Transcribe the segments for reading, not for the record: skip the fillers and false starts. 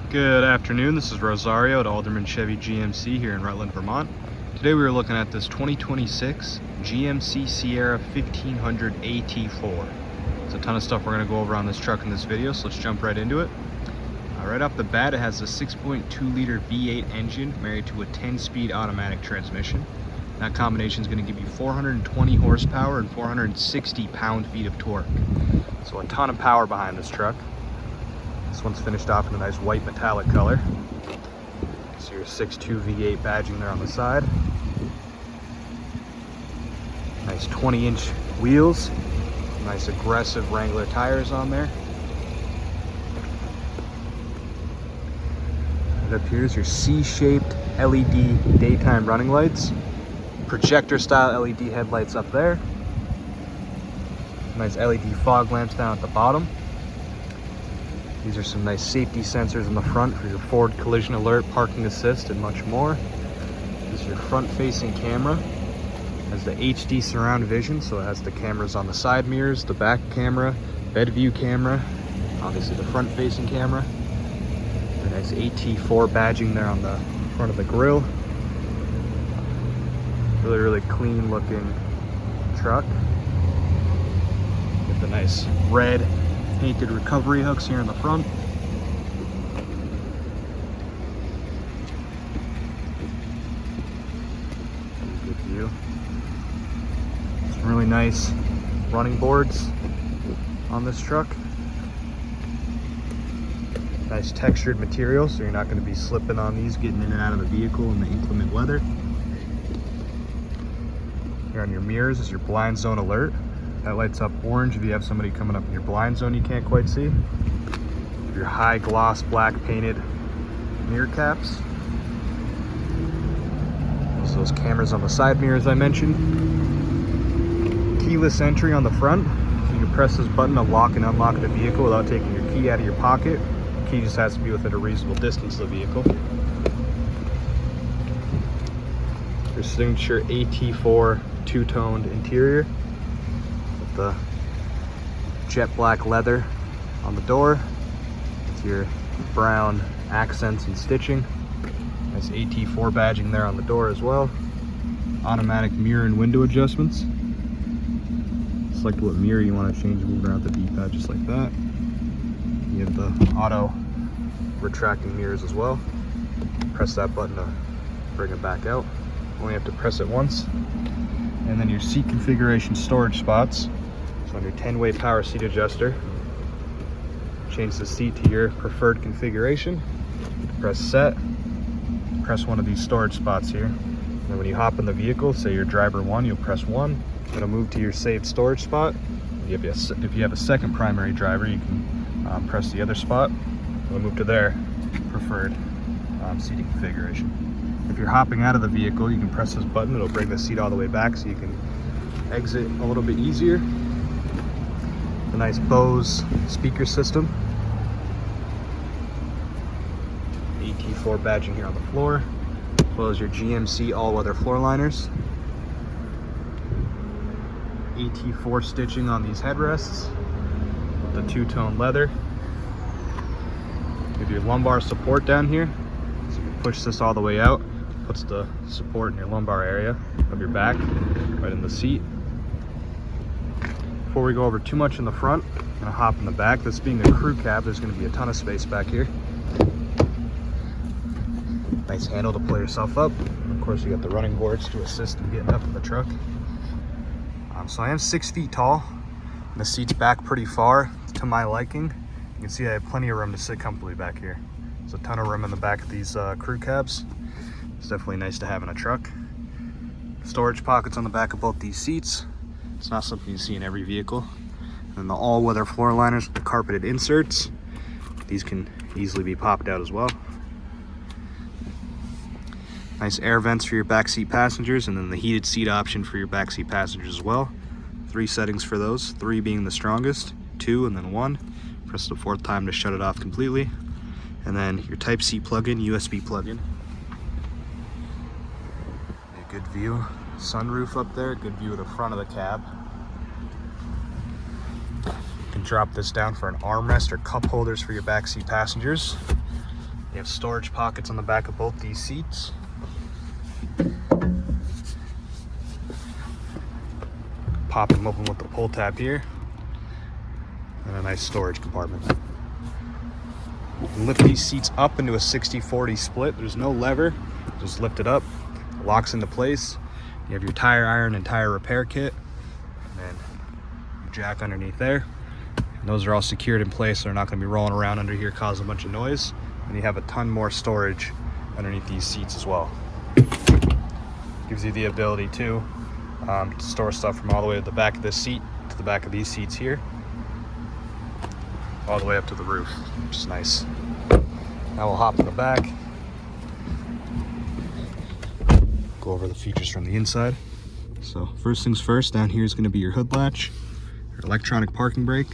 Good afternoon, this is Rosario at Alderman Chevy GMC here in Rutland, Vermont. Today we are looking at this 2026 GMC Sierra 1500 AT4. There's a ton of stuff we're going to go over on this truck in this video, so let's jump right into it. Right off the bat, it has a 6.2 liter V8 engine married to a 10-speed automatic transmission. That combination is going to give you 420 horsepower and 460 pound-feet of torque. So a ton of power behind this truck. This one's finished off in a nice white metallic color. So your 6.2 V8 badging there on the side. Nice 20-inch wheels. Nice aggressive Wrangler tires on there. And up here is your C-shaped LED daytime running lights. Projector style LED headlights up there. Nice LED fog lamps down at the bottom. These are some nice safety sensors in the front for your forward collision alert, parking assist, and much more. This is your front-facing camera. It has the HD surround vision, so it has the cameras on the side mirrors, the back camera, bed view camera, obviously the front-facing camera. A nice AT4 badging there on the front of the grille. Really clean looking truck. With the nice red painted recovery hooks here in the front. Good view. Some really nice running boards on this truck. Nice textured material, so you're not going to be slipping on these getting in and out of the vehicle in the inclement weather. Here on your mirrors is your blind zone alert. That lights up orange if you have somebody coming up in your blind zone you can't quite see. Your high gloss black painted mirror caps. There's those cameras on the side mirrors I mentioned. Keyless entry on the front. So you can press this button to lock and unlock the vehicle without taking your key out of your pocket. The key just has to be within a reasonable distance of the vehicle. Your signature AT4 two-toned interior. The jet black leather on the door. It's your brown accents and stitching. Nice AT4 badging there on the door as well. Automatic mirror and window adjustments. Select what mirror you want to change and move around the D-pad just like that. You have the auto retracting mirrors as well. Press that button to bring it back out. Only have to press it once. And then your seat configuration storage spots. So on your 10-way power seat adjuster, change the seat to your preferred configuration. Press set, press one of these storage spots here. And then when you hop in the vehicle, say you're driver 1, you'll press 1. It'll move to your saved storage spot. If you have a second primary driver, you can press the other spot. It'll move to their preferred seating configuration. If you're hopping out of the vehicle, you can press this button. It'll bring the seat all the way back so you can exit a little bit easier. The nice Bose speaker system. AT4 badging here on the floor, as well as your GMC all-weather floor liners. AT4 stitching on these headrests with the two-tone leather. You have your lumbar support down here, so you can push this all the way out. Puts the support in your lumbar area of your back, right in the seat. Before we go over too much in the front, I'm gonna hop in the back. This being a crew cab, there's gonna be a ton of space back here. Nice handle to pull yourself up. And of course, you got the running boards to assist in getting up in the truck. So I am 6 feet tall, and the seat's back pretty far to my liking. You can see I have plenty of room to sit comfortably back here. There's a ton of room in the back of these crew cabs. It's definitely nice to have in a truck. Storage pockets on the back of both these seats. It's not something you see in every vehicle. And then the all-weather floor liners with the carpeted inserts. These can easily be popped out as well. Nice air vents for your backseat passengers, and then the heated seat option for your backseat passengers as well. 3 settings for those, 3 being the strongest, 2 and then 1. Press the 4th time to shut it off completely. And then your Type-C plug-in, USB plug-in. A good view. Sunroof up there, good view of the front of the cab. You can drop this down for an armrest or cup holders for your backseat passengers. You have storage pockets on the back of both these seats. Pop them open with the pull tab here. And a nice storage compartment. You can lift these seats up into a 60-40 split. There's no lever, just lift it up. It locks into place. You have your tire iron and tire repair kit. And then your jack underneath there. And those are all secured in place, so they're not going to be rolling around under here causing a bunch of noise. And you have a ton more storage underneath these seats as well. Gives you the ability to store stuff from all the way to the back of this seat to the back of these seats here, all the way up to the roof, which is nice. Now we'll hop in the back, go over the features from the inside. So first things first, down here is going to be your hood latch, your electronic parking brake.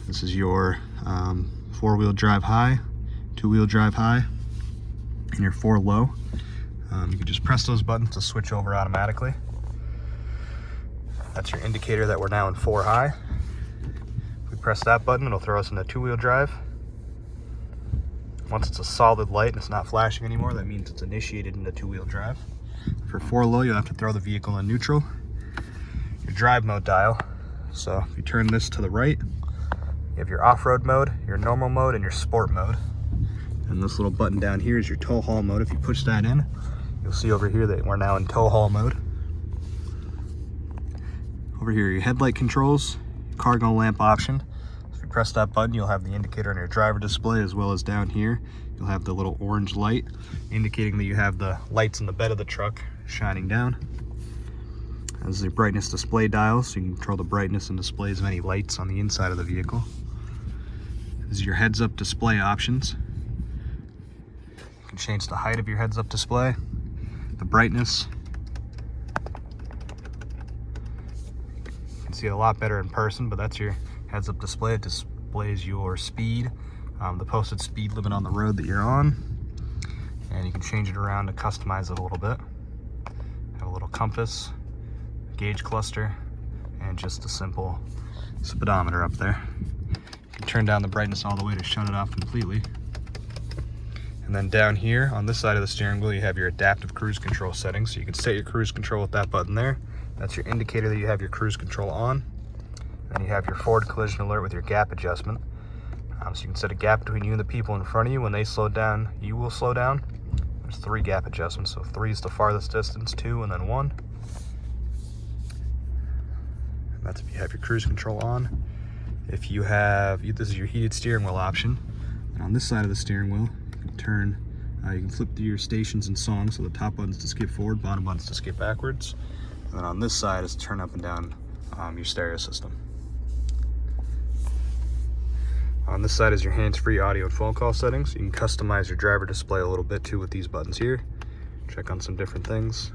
This is your 4-wheel drive high, 2-wheel drive high, and your 4 low. You can just press those buttons to switch over automatically. That's your indicator that we're now in 4 high. If we press that button, it'll throw us into 2-wheel drive. Once it's a solid light and it's not flashing anymore, that means it's initiated into 2-wheel drive. For 4 low, you'll have to throw the vehicle in neutral. Your drive mode dial. So if you turn this to the right, you have your off-road mode, your normal mode, and your sport mode. And this little button down here is your tow haul mode. If you push that in, you'll see over here that we're now in tow haul mode. Over here, your headlight controls, your cargo lamp option. If you press that button, you'll have the indicator on your driver display, as well as down here, you'll have the little orange light indicating that you have the lights in the bed of the truck shining down. This is your brightness display dial, so you can control the brightness and display as many lights on the inside of the vehicle. This is your heads-up display options. You can change the height of your heads-up display, the brightness. You can see it a lot better in person, but that's your heads-up display. It displays your speed, the posted speed limit on the road that you're on, and you can change it around to customize it a little bit. Have a little compass, gauge cluster, and just a simple speedometer up there. You can turn down the brightness all the way to shut it off completely. And then down here on this side of the steering wheel, you have your adaptive cruise control settings. So you can set your cruise control with that button there. That's your indicator that you have your cruise control on. Then you have your forward collision alert with your gap adjustment. So you can set a gap between you and the people in front of you. When they slow down, you will slow down. There's 3 gap adjustments. So 3 is the farthest distance, 2, and then 1. And that's if you have your cruise control on. If you have, this is your heated steering wheel option. And on this side of the steering wheel, you can flip through your stations and songs. So the top button's to skip forward, bottom button's to skip backwards. And then on this side is to turn up and down your stereo system. On this side is your hands-free audio and phone call settings. You can customize your driver display a little bit too with these buttons here. Check on some different things.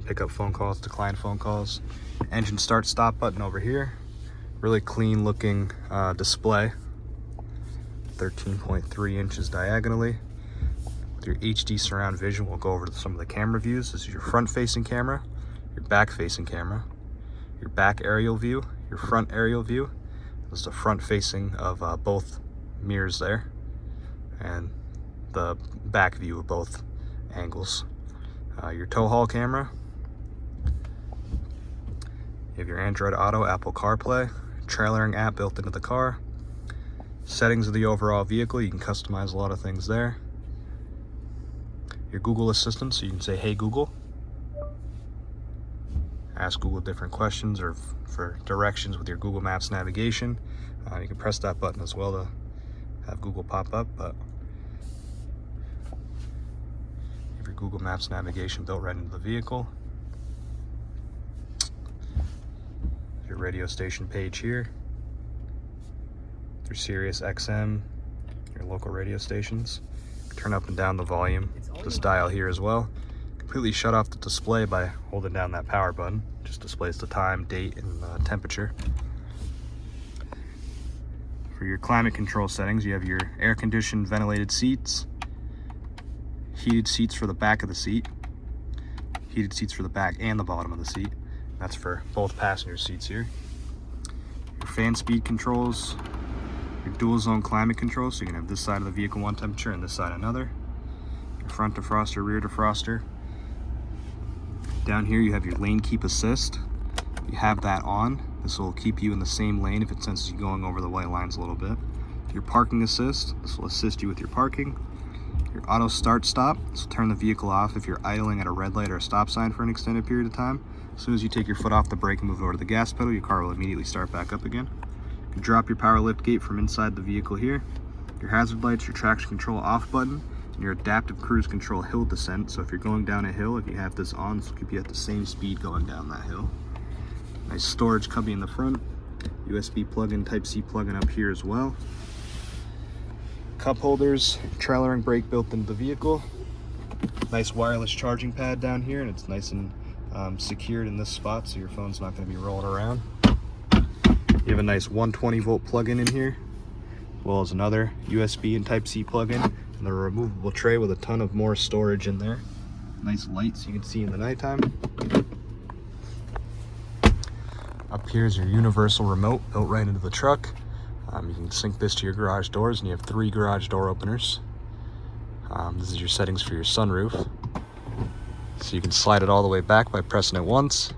Pick up phone calls, decline phone calls. Engine start stop button over here. Really clean looking display. 13.3 inches diagonally. With your HD surround vision, we'll go over to some of the camera views. This is your front facing camera, your back facing camera, your back aerial view, your front aerial view. This is the front facing of both mirrors there, and the back view of both angles. Your tow haul camera. You have your Android Auto, Apple CarPlay, trailering app built into the car. Settings of the overall vehicle, you can customize a lot of things there. Your Google Assistant, so you can say, "Hey Google." Ask Google different questions or for directions with your Google Maps navigation. You can press that button as well to have Google pop up, but you have your Google Maps navigation built right into the vehicle. Your radio station page here. Through Sirius XM, your local radio stations. Turn up and down the volume. This dial here as well. Completely shut off the display by holding down that power button. Just displays the time, date, and temperature. For your climate control settings, you have your air conditioned ventilated seats, heated seats for the back of the seat, heated seats for the back and the bottom of the seat. That's for both passenger seats here. Your fan speed controls, Your dual zone climate control, so you can have this side of the vehicle one temperature and this side another. Your front defroster, rear defroster. Down here you have your lane keep assist. You have that on. This will keep you in the same lane if it senses you going over the white lines a little bit. Your parking assist, this will assist you with your parking. Your auto start stop, this will turn the vehicle off if you're idling at a red light or a stop sign for an extended period of time. As soon as you take your foot off the brake and move over to the gas pedal, your car will immediately start back up again. You can drop your power lift gate from inside the vehicle here. Your hazard lights, your traction control off button, and your adaptive cruise control hill descent. So if you're going down a hill, if you have this on, this will keep you at the same speed going down that hill. Nice storage cubby in the front. USB plug-in, Type-C plug-in up here as well. Cup holders, trailer and brake built into the vehicle. Nice wireless charging pad down here, and it's nice and secured in this spot, so your phone's not going to be rolling around. You have a nice 120 volt plug-in in here, as well as another USB and Type-C plug-in, and a removable tray with a ton of more storage in there. Nice lights you can see in the nighttime. Up here is your universal remote built right into the truck. You can sync this to your garage doors, and you have 3 garage door openers. This is your settings for your sunroof. So you can slide it all the way back by pressing it once.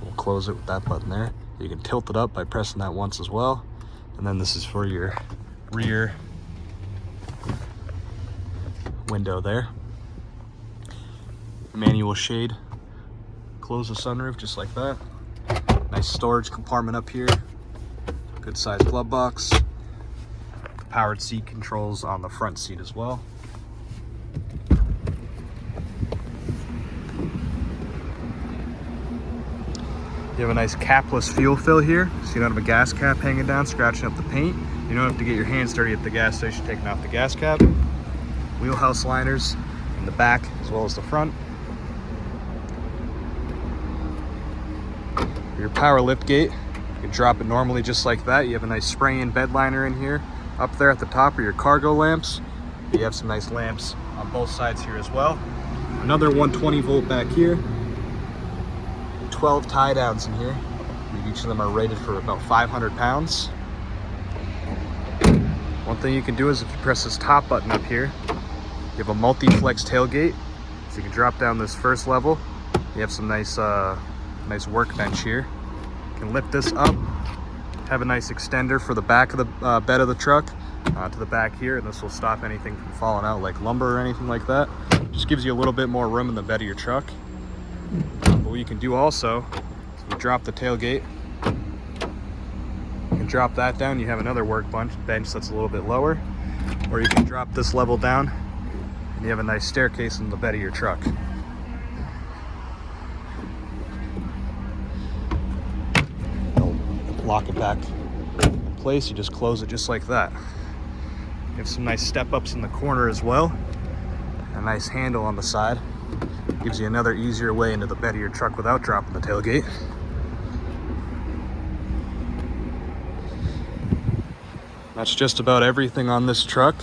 We'll close it with that button there. You can tilt it up by pressing that once as well. And then this is for your rear window there. Manual shade. Close the sunroof just like that. Nice storage compartment up here. Good sized glove box. The powered seat controls on the front seat as well. You have a nice capless fuel fill here, so you don't have a gas cap hanging down, scratching up the paint. You don't have to get your hands dirty at the gas station taking off the gas cap. Wheelhouse liners in the back as well as the front. Your power lift gate, you can drop it normally just like that. You have a nice spray-in bed liner in here. Up there at the top are your cargo lamps. You have some nice lamps on both sides here as well. Another 120 volt back here. 12 tie downs in here. Each of them are rated for about 500 pounds. One thing you can do is if you press this top button up here, you have a multi-flex tailgate. So you can drop down this first level. You have some nice workbench here. You can lift this up, have a nice extender for the back of the bed of the truck to the back here, and this will stop anything from falling out like lumber or anything like that. Just gives you a little bit more room in the bed of your truck. But what you can do also, is you drop the tailgate, you can drop that down, you have another workbench that's a little bit lower, or you can drop this level down and you have a nice staircase in the bed of your truck. Lock it back in place, you just close it just like that. You have some nice step ups in the corner as well. A nice handle on the side. Gives you another easier way into the bed of your truck without dropping the tailgate. That's just about everything on this truck.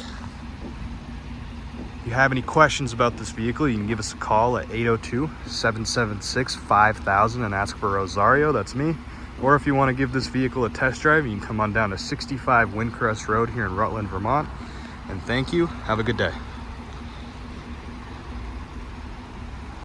If you have any questions about this vehicle, you can give us a call at 802-776-5000 and ask for Rosario, that's me. Or if you want to give this vehicle a test drive, you can come on down to 65 Windcrest Road here in Rutland, Vermont. And thank you. Have a good day.